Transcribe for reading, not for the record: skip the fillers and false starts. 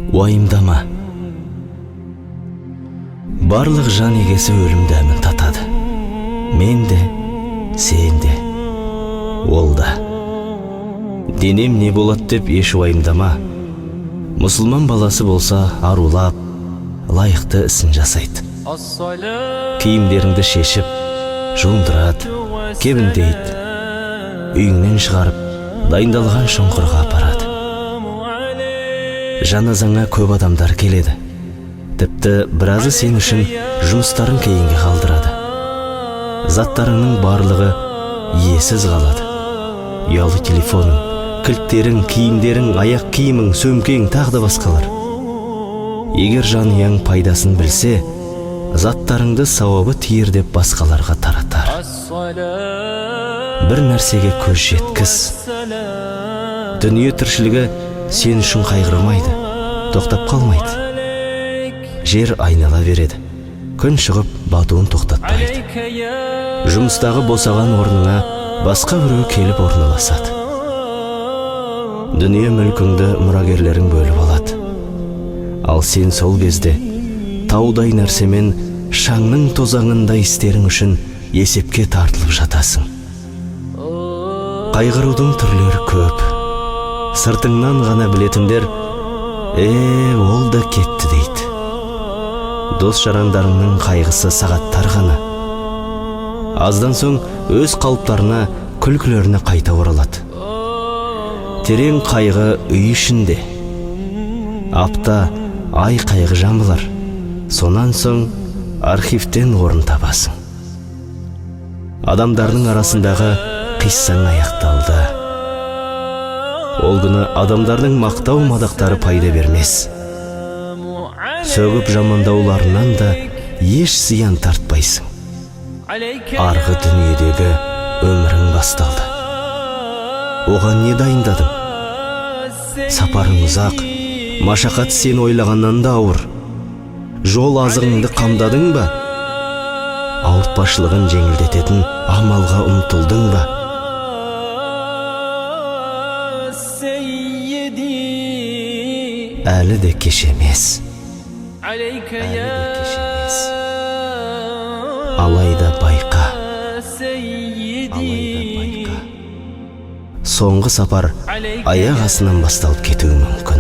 Уайымдама. Барлық жан егесі өлім дәмін татады. Мен де, сен де, ол да. Денем не болады деп еш уайымдама. Мұсылман баласы болса арулап, лайықты ісін жасайды. Киімдеріңді шешіп, жуындырады, кебіндейді. Үйіңнен шығарып, дайындалған шұңқырға апарады. Жаназаңа көп адамдар келеді. Тіпті біразы сен үшін жұмыстарын кейінге қалдырады. Заттарыңның барлығы иесіз қалады. Ұялы телефоның, кілттерің, киімдерің, аяқ киімің, сөмкең, тағы басқалар. Егер жанұяң пайдасын білсе, заттарыңды сауабы тиер деп басқаларға таратар. Бір нәрсеге көз жеткіз. Дүние тіршілігі сен үшін қайғырмайды, тоқтап қалмайды. Жер айнала береді, күн шығып батуын тоқтатпайды. Жұмыстағы босаған орныңа басқа біреу келіп орналасады. Дүние мүлкіңді мұрагерлерің бөліп алады. Ал сен сол кезде таудай нәрсемен шаңның тозаңында істерің үшін есепке тартылып жатасың. Қайғырудың түрлері көп. Сыртыңнан ғана білетіндер, ол да кетті дейді. Дос жарандарыңның қайғысы сағаттар ғана. Аздан соң өз қалыптарына, күлкілеріне қайта оралады. Терең қайғы үй ішінде. Апта, ай қайғы жамылар. Сонан соң архивтен орын табасың. Адамдардың арасындағы қиссаң аяқталды. Ол күні адамдардың мақтау мадақтары пайда бермес. Сөгіп жамандауларынан да еш зиян тартпайсың. Арғы дүниедегі өмірің басталды. Оған не дайындадың? Сапарың ұзақ, машақат сен ойлағаннан да ауыр. Жол азығыңды қамдадың ба? Ауыртпашылығын жеңілдететін амалға ұмтылдың ба? Әлі де кеш емес. Алайда байқа. Соңғы сапар аяқ астынан басталып кетуі мүмкін.